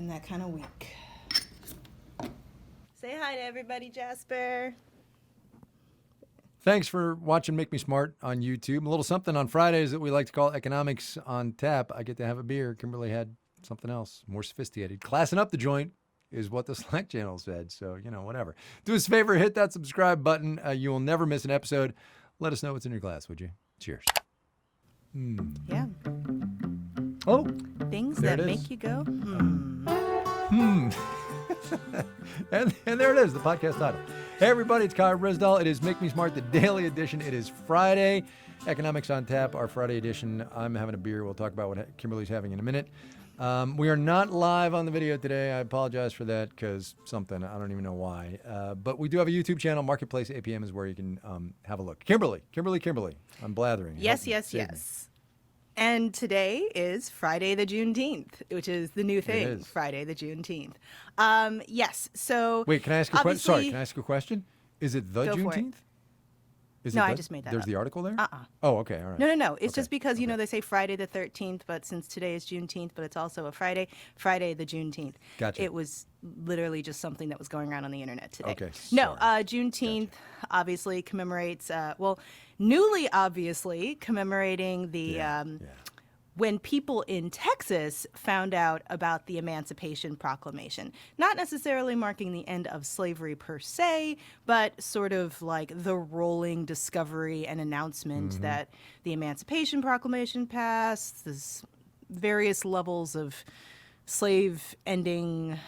been that kind of week. Say hi to everybody, Jasper. Thanks for watching Make Me Smart on YouTube. A little something on Fridays that we like to call Economics on Tap. I get to have a beer. Kimberly had something else, more sophisticated. Classing up the joint is what the Slack channel said. So, whatever. Do us a favor, hit that subscribe button. You will never miss an episode. Let us know what's in your glass, would you? Cheers. Yeah. Oh, Things there that it is. make you go, and there it is, the podcast title. Hey, everybody, it's Ryssdal. It is Make Me Smart, the daily edition. It is Friday. Economics on Tap, our Friday edition. I'm having a beer. We'll talk about what Kimberly's having in a minute. We are not live on the video today. I apologize for that because something. I don't even know why. But we do have a YouTube channel. Marketplace APM is where you can have a look. Kimberly. I'm blathering. Yes. Save me. And today is Friday the Juneteenth, which is the new thing, is. Friday the Juneteenth. Yes, so... Wait, can I ask a question? Sorry, can I ask a question? Is it the Go for it. Juneteenth? Is No, it I the- just made that There's up. the article there? Uh-uh. Oh, okay, all right. No. It's Okay, just because, okay. they say Friday the 13th, but since today is Juneteenth, but it's also a Friday the Juneteenth. Gotcha. It was literally just something that was going around on the internet today. Okay, No, sorry. Juneteenth obviously commemorates, newly obviously commemorating the... when people in Texas found out about the Emancipation Proclamation, not necessarily marking the end of slavery per se, but sort of like the rolling discovery and announcement that the Emancipation Proclamation passed, there's various levels of slave ending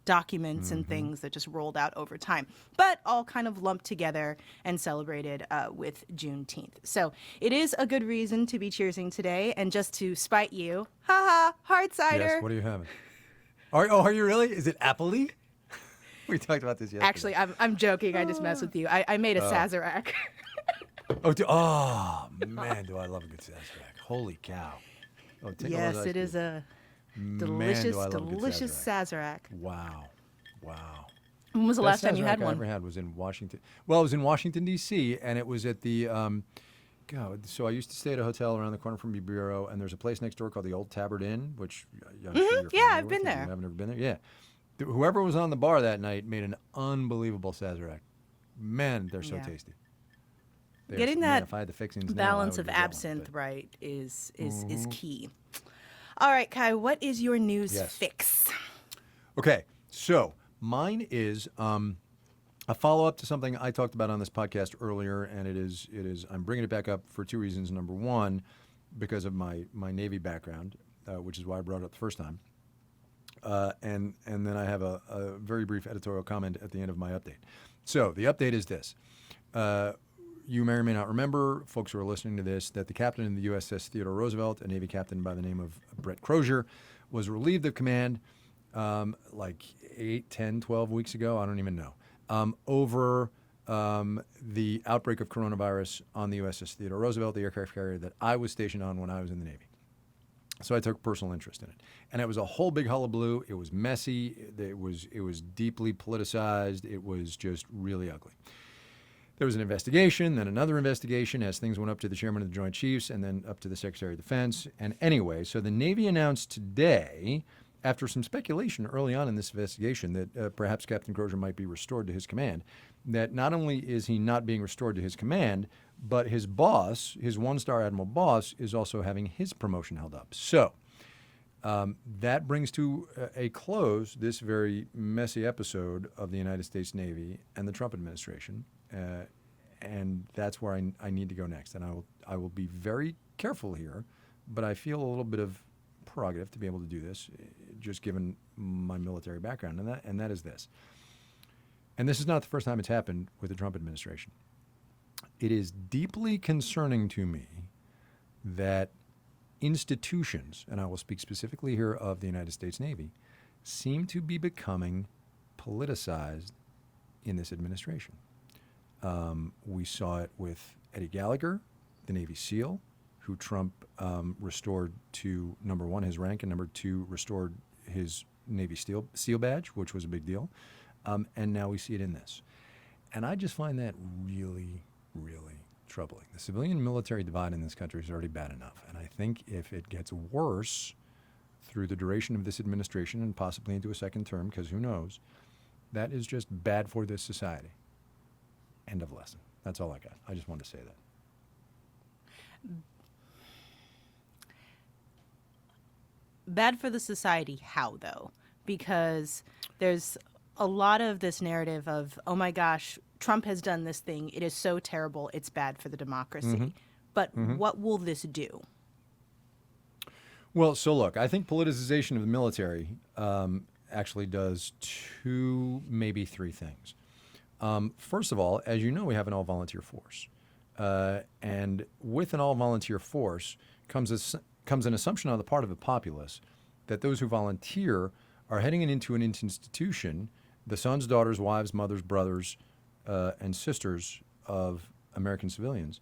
documents and things that just rolled out over time, but all kind of lumped together and celebrated with Juneteenth. So it is a good reason to be cheersing today, and just to spite you, hard cider. Yes, what are you having? Are you really? Is it appley? We talked about this yesterday. Actually, I'm joking. I just mess with you. I made a sazerac. Man, do I love a good sazerac. Holy cow. Oh, take Yes, all those it ice is a Man, delicious, do I love a good delicious sazerac. sazerac. Wow. When was the last time you had Sazerac I one? ever had was in Washington. Well, it was in Washington, D.C., and it was at the, so I used to stay at a hotel around the corner from the Bureau, and there's a place next door called the Old Tabard Inn, which I'm sure you're Yeah, I've familiar been with. there. You haven't ever been there? Yeah. Whoever was on the bar that night made an unbelievable sazerac. Man, they're so Yeah. tasty. Getting Man, that if I had the fixings balance now, I of would get one, absinthe but- right is key. All right, Kai, what is your news Yes. fix? Okay, so mine is a follow-up to something I talked about on this podcast earlier, and it is I'm bringing it back up for two reasons. Number one, because of my Navy background, which is why I brought it up the first time, and then I have a very brief editorial comment at the end of my update. So the update is this. You may or may not remember, folks who are listening to this, that the captain in the USS Theodore Roosevelt, a Navy captain by the name of Brett Crozier, was relieved of command like 8, 10, 12 weeks ago. I don't even know. Over the outbreak of coronavirus on the USS Theodore Roosevelt, the aircraft carrier that I was stationed on when I was in the Navy. So I took personal interest in it. And it was a whole big hullabaloo. It was messy. It was deeply politicized. It was just really ugly. There was an investigation, then another investigation as things went up to the chairman of the Joint Chiefs and then up to the Secretary of Defense. And anyway, so the Navy announced today, after some speculation early on in this investigation, that perhaps Captain Crozier might be restored to his command, that not only is he not being restored to his command, but his boss, his one-star admiral boss, is also having his promotion held up. So that brings to a close this very messy episode of the United States Navy and the Trump administration. And that's where I need to go next. And I will be very careful here, but I feel a little bit of prerogative to be able to do this, just given my military background. And that is this. And this is not the first time it's happened with the Trump administration. It is deeply concerning to me that institutions, and I will speak specifically here of the United States Navy, seem to be becoming politicized in this administration. We saw it with Eddie Gallagher, the Navy SEAL, who Trump restored to, number one, his rank, and number two, restored his Navy SEAL badge, which was a big deal. And now we see it in this. And I just find that really, really troubling. The civilian-military divide in this country is already bad enough. And I think if it gets worse through the duration of this administration and possibly into a second term, because who knows, that is just bad for this society. End of lesson. That's all I got. I just wanted to say that. Bad for the society, how though? Because there's a lot of this narrative of, oh my gosh, Trump has done this thing. It is so terrible. It's bad for the democracy. But what will this do? Well, so look, I think politicization of the military actually does two, maybe three things. First of all, as you know, we have an all-volunteer force. And with an all-volunteer force comes an assumption on the part of the populace that those who volunteer are heading into an institution, the sons, daughters, wives, mothers, brothers, and sisters of American civilians,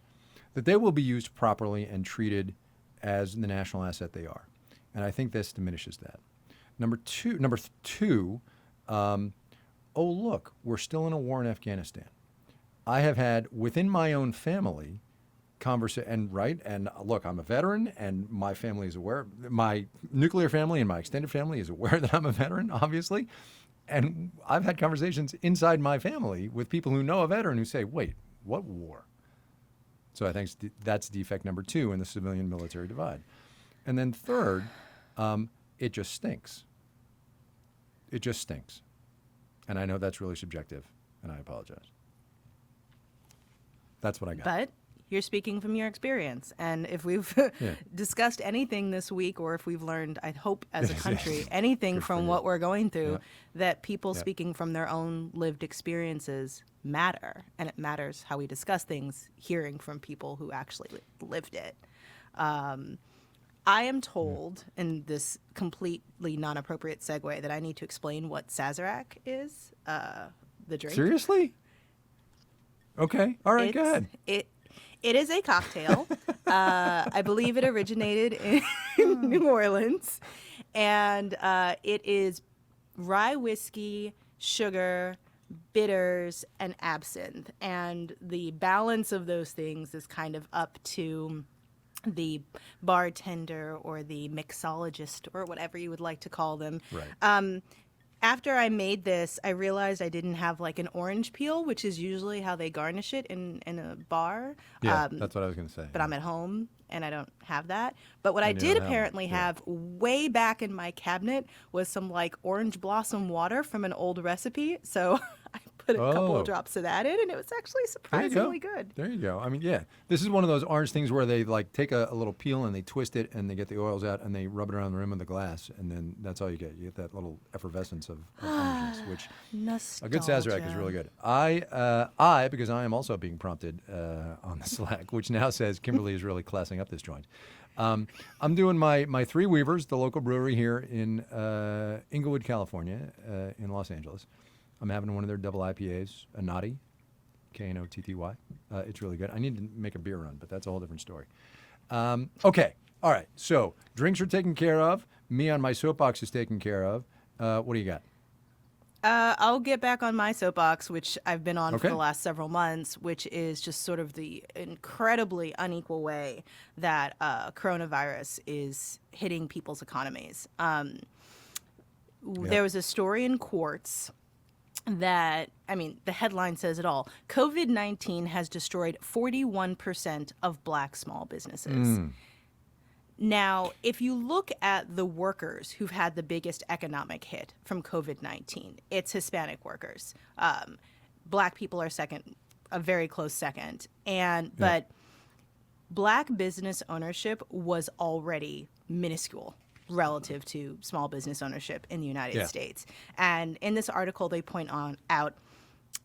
that they will be used properly and treated as the national asset they are. And I think this diminishes that. Number two, oh, look, we're still in a war in Afghanistan. I have had within my own family and look, I'm a veteran and my family is aware, my nuclear family and my extended family is aware that I'm a veteran, obviously. And I've had conversations inside my family with people who know a veteran who say, wait, what war? So I think that's defect number two in the civilian-military divide. And then third, it just stinks. It just stinks. And I know that's really subjective, and I apologize. That's what I got. But you're speaking from your experience. And if we've discussed anything this week, or if we've learned, I hope, as a country, anything from what we're going through, that people speaking from their own lived experiences matter. And it matters how we discuss things, hearing from people who actually lived it. I am told, in this completely non-appropriate segue, that I need to explain what sazerac is, the drink. Seriously? Okay. All right, go ahead. It is a cocktail. I believe it originated in New Orleans. And it is rye whiskey, sugar, bitters, and absinthe. And the balance of those things is kind of up to the bartender or the mixologist or whatever you would like to call them. Right. After I made this, I realized I didn't have like an orange peel, which is usually how they garnish it in a bar. Yeah, that's what I was going to say. But I'm at home and I don't have that. But what I did apparently have way back in my cabinet was some like orange blossom water from an old recipe. So I put a couple of drops of that in, and it was actually surprisingly good. There you go. I mean, yeah, this is one of those orange things where they like take a little peel and they twist it and they get the oils out and they rub it around the rim of the glass, and then that's all you get. You get that little effervescence of oranges, which a good sazerac is really good. I because I am also being prompted on the Slack, which now says Kimberly is really classing up this joint. I'm doing my Three Weavers, the local brewery here in Inglewood, California, in Los Angeles. I'm having one of their double IPAs, a Knotty, Knotty. It's really good. I need to make a beer run, but that's a whole different story. Okay. All right. So drinks are taken care of. Me on my soapbox is taken care of. What do you got? I'll get back on my soapbox, which I've been on for the last several months, which is just sort of the incredibly unequal way that coronavirus is hitting people's economies. There was a story in Quartz that, I mean, the headline says it all. COVID-19 has destroyed 41% of Black small businesses. Now, if you look at the workers who've had the biggest economic hit from COVID-19, it's Hispanic workers. Black people are second, a very close second. But Black business ownership was already minuscule relative to small business ownership in the United States. And in this article, they point out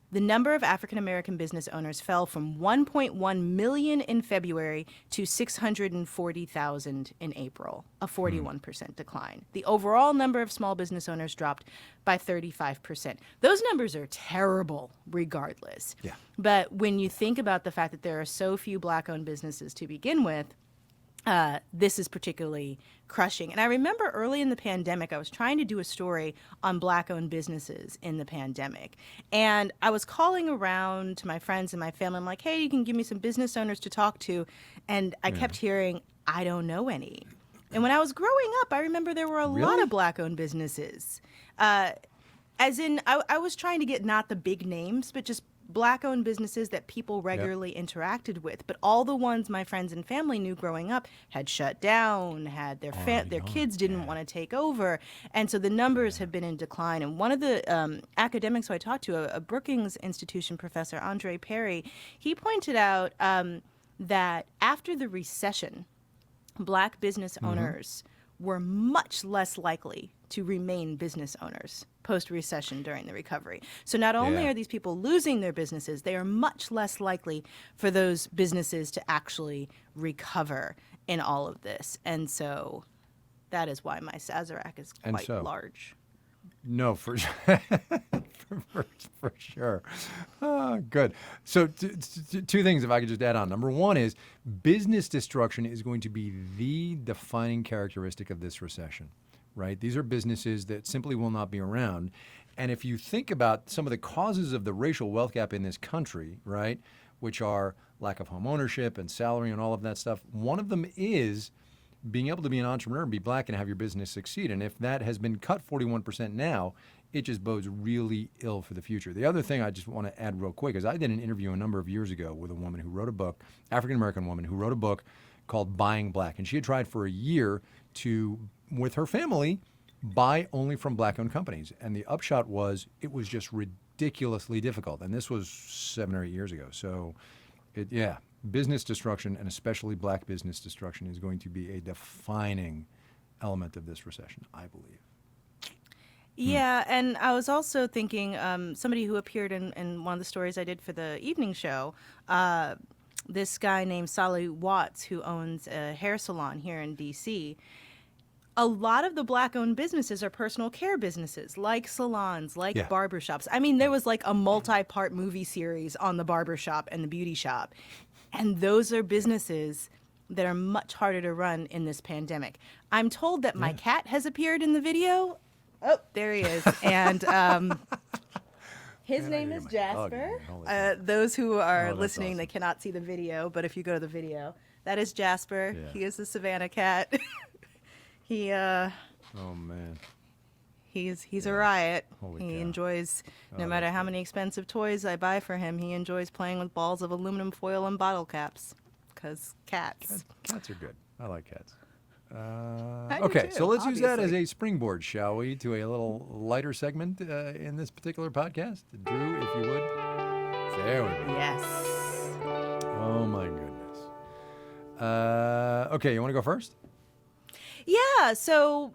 the number of African American business owners fell from 1.1 million in February to 640,000 in April, a 41% decline. The overall number of small business owners dropped by 35%. Those numbers are terrible regardless. Yeah. But when you think about the fact that there are so few Black-owned businesses to begin with, this is particularly crushing. And I remember early in the pandemic, I was trying to do a story on Black-owned businesses in the pandemic. And I was calling around to my friends and my family. I'm like, hey, you can give me some business owners to talk to. And I kept hearing, I don't know any. And when I was growing up, I remember there were a lot Really? of Black-owned businesses. As in, I was trying to get not the big names, but just Black-owned businesses that people regularly interacted with. But all the ones my friends and family knew growing up had shut down, had their kids didn't want to take over, and so the numbers have been in decline. And one of the academics who I talked to, a Brookings Institution professor, Andre Perry, he pointed out that after the recession, Black business owners were much less likely to remain business owners post-recession during the recovery. So not only are these people losing their businesses, they are much less likely for those businesses to actually recover in all of this. And so that is why my sazerac is quite large. No, for for sure. Good. So two things, if I could just add on. Number one is business destruction is going to be the defining characteristic of this recession, right? These are businesses that simply will not be around. And if you think about some of the causes of the racial wealth gap in this country, right, which are lack of home ownership and salary and all of that stuff, one of them is being able to be an entrepreneur and be Black and have your business succeed. And if that has been cut 41% now, it just bodes really ill for the future. The other thing I just want to add real quick is I did an interview a number of years ago with a woman who wrote a book, African-American woman who wrote a book called Buying Black. And she had tried for a year to, with her family, buy only from Black-owned companies. And the upshot was it was just ridiculously difficult. And this was 7 or 8 years ago. So, business destruction, and especially Black business destruction, is going to be a defining element of this recession, I believe. Yeah, and I was also thinking somebody who appeared in one of the stories I did for the evening show, this guy named Sally Watts, who owns a hair salon here in D.C., a lot of the Black-owned businesses are personal care businesses, like salons, like barbershops. I mean, there was like a multi-part movie series on the barbershop and the beauty shop. And those are businesses that are much harder to run in this pandemic. I'm told that my cat has appeared in the video. Oh, there he is. And his name is Jasper. Those who are listening, awesome. They cannot see the video, but if you go to the video, that is Jasper. Yeah. He is the Savannah cat. He oh man. He's a riot. He enjoys, no matter how many expensive toys I buy for him, he enjoys playing with balls of aluminum foil and bottle caps. Because cats. Cats are good. I like cats. Okay, so let's use that as a springboard, shall we, to a little lighter segment in this particular podcast. Drew, if you would. There we go. Yes. Oh, my goodness. Okay, you want to go first? Yeah, so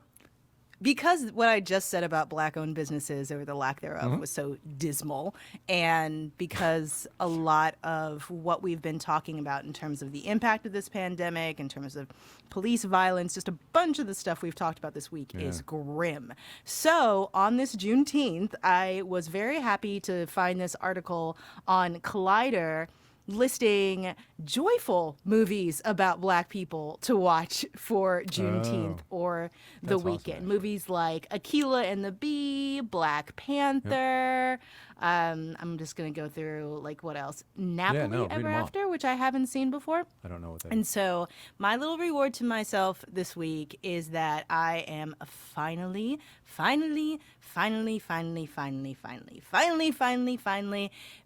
because what I just said about Black-owned businesses, or the lack thereof, was so dismal, and because a lot of what we've been talking about in terms of the impact of this pandemic, in terms of police violence, just a bunch of the stuff we've talked about this week is grim. So on this Juneteenth, I was very happy to find this article on Collider listing joyful movies about Black people to watch for Juneteenth or the weekend. Awesome, movies like Akilah and the Bee, Black Panther. I'm just going to go through, like, what else? Napoli Ever After, which I haven't seen before. I don't know what that is. And so my little reward to myself this week is that I am finally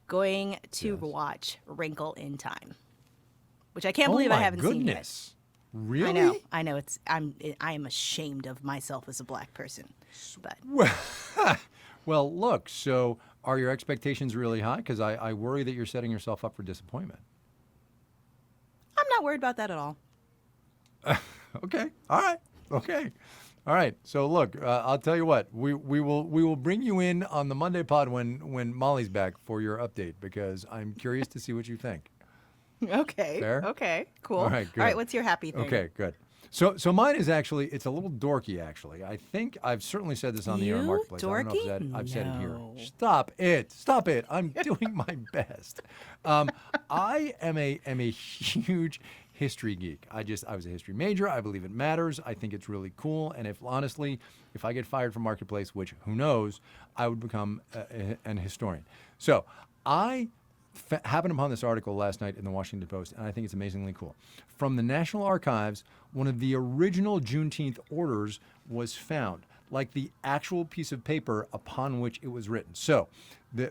going to watch Wrinkle in Time, which I can't believe I haven't seen yet. Really? I know. I am ashamed of myself as a Black person. But well, look. So, are your expectations really high? Because I worry that you're setting yourself up for disappointment. I'm not worried about that at all. Okay. All right. Okay. All right. So look, I'll tell you what. We will bring you in on the Monday pod when Molly's back for your update, because I'm curious to see what you think. Okay. Fair? Okay. Cool. All right. Good. All right. What's your happy thing? Okay. Good. So mine is actually, it's a little dorky, actually. I think I've certainly said this on the air in Marketplace. Dorky? I don't know if I've said it here. Stop it. I'm doing my best. I am a huge history geek. I was a history major. I believe it matters. I think it's really cool. And if I get fired from Marketplace, which who knows, I would become an historian. So I happened upon this article last night in the Washington Post, and I think it's amazingly cool. From the National Archives, one of the original Juneteenth orders was found, like the actual piece of paper upon which it was written. So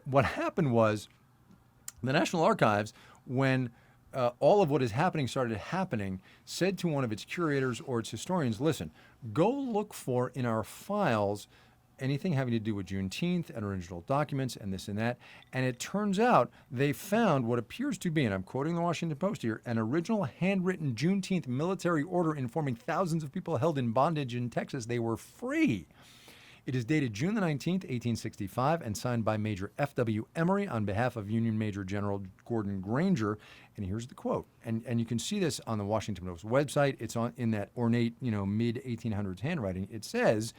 what happened was the National Archives, when all of what is happening started happening, said to one of its curators or its historians, listen, go look for in our files anything having to do with Juneteenth and original documents and this and that. And it turns out they found what appears to be, and I'm quoting the Washington Post here, an original handwritten Juneteenth military order informing thousands of people held in bondage in Texas they were free. It is dated June the 19th, 1865, and signed by Major F.W. Emory on behalf of Union Major General Gordon Granger. And here's the quote. And you can see this on the Washington Post website. It's in that ornate, mid-1800s handwriting. It says,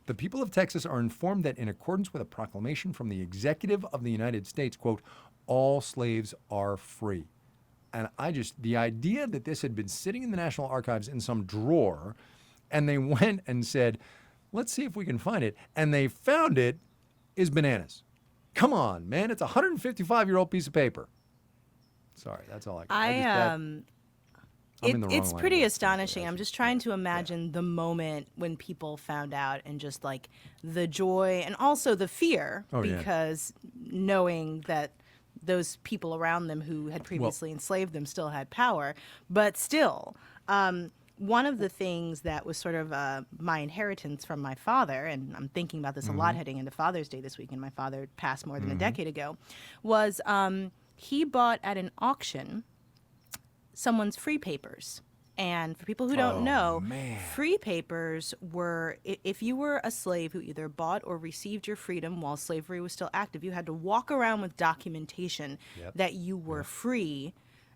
the people of Texas are informed that in accordance with a proclamation from the Executive of the United States, quote, all slaves are free. And the idea that this had been sitting in the National Archives in some drawer, and they went and said, let's see if we can find it, and they found it, is bananas. Come on, man. It's a 155-year-old piece of paper. Sorry, that's all I got. It's pretty astonishing. I'm just trying to imagine the moment when people found out and just like the joy and also the fear because knowing that those people around them who had previously enslaved them still had power. But still, one of the things that was sort of my inheritance from my father, and I'm thinking about this a lot heading into Father's Day this weekend, my father passed more than a decade ago, was he bought at an auction someone's free papers. And for people who don't know, free papers were, if you were a slave who either bought or received your freedom while slavery was still active, you had to walk around with documentation that you were free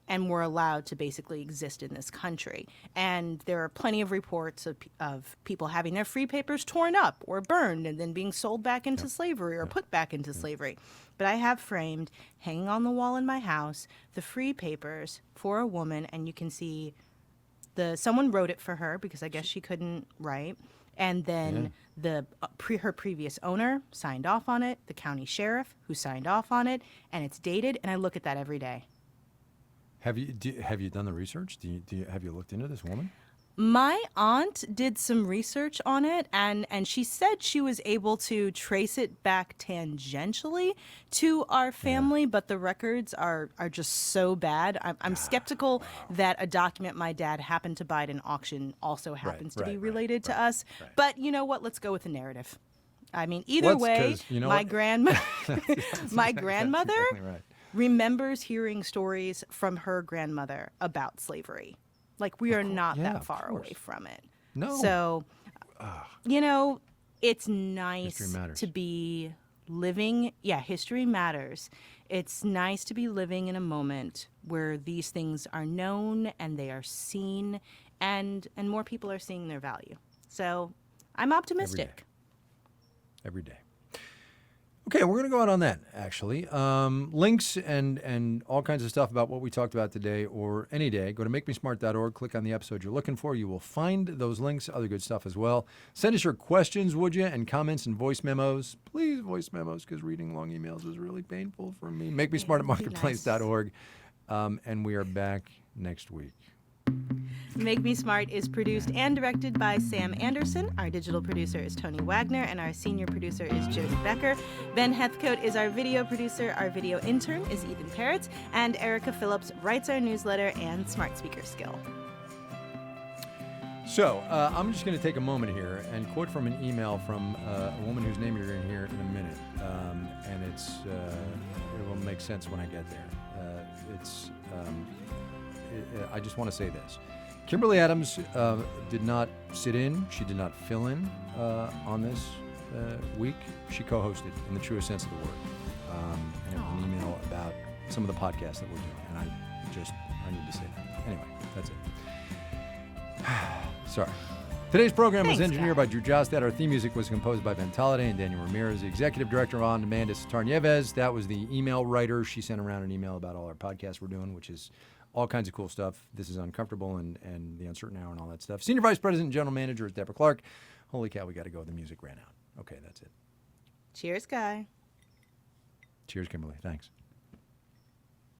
and were allowed to basically exist in this country. And there are plenty of reports of people having their free papers torn up or burned and then being sold back into slavery or put back into slavery. But I have framed, hanging on the wall in my house, the free papers for a woman, and you can see someone wrote it for her because I guess she couldn't write. And then her previous owner signed off on it, the county sheriff who signed off on it, and it's dated, and I look at that every day. Have you done the research? Have you looked into this woman? My aunt did some research on it, and she said she was able to trace it back tangentially to our family, but the records are just so bad. I'm skeptical that a document my dad happened to buy at an auction also happens to be related to us. Right. But you know what? Let's go with the narrative. I mean, either way, my grandmother remembers hearing stories from her grandmother about slavery. Like, we are not that far away from it. No. So, it's nice to be living. Yeah, history matters. It's nice to be living in a moment where these things are known and they are seen and more people are seeing their value. So, I'm optimistic. Every day. Okay, we're going to go out on that, actually. Links and all kinds of stuff about what we talked about today or any day. Go to makemesmart.org, click on the episode you're looking for. You will find those links, other good stuff as well. Send us your questions, would you, and comments and voice memos. Please, voice memos, because reading long emails is really painful for me. Makemesmart@marketplace.org. And we are back next week. Make Me Smart is produced and directed by Sam Anderson. Our digital producer is Tony Wagner, and our senior producer is Jody Becker. Ben Heathcote is our video producer. Our video intern is Ethan Parrott, and Erica Phillips writes our newsletter and Smart Speaker Skill. So I'm just going to take a moment here and quote from an email from a woman whose name you're going to hear in a minute, and it will make sense when I get there. I just want to say this. Kimberly Adams did not sit in. She did not fill in on this week. She co-hosted in the truest sense of the word. And it was an email about some of the podcasts that we're doing. And I need to say that. Anyway, that's it. Sorry. Today's program was engineered by Drew Jostad. Our theme music was composed by Ben Talladay and Daniel Ramirez. The executive director of On Demand is Sitar Nieves. That was the email writer. She sent around an email about all our podcasts we're doing, which is all kinds of cool stuff. This is Uncomfortable and The Uncertain Hour and all that stuff. Senior Vice President and General Manager is Deborah Clark. Holy cow, we got to go. The music ran out. Okay, that's it. Cheers, Guy. Cheers, Kimberly. Thanks.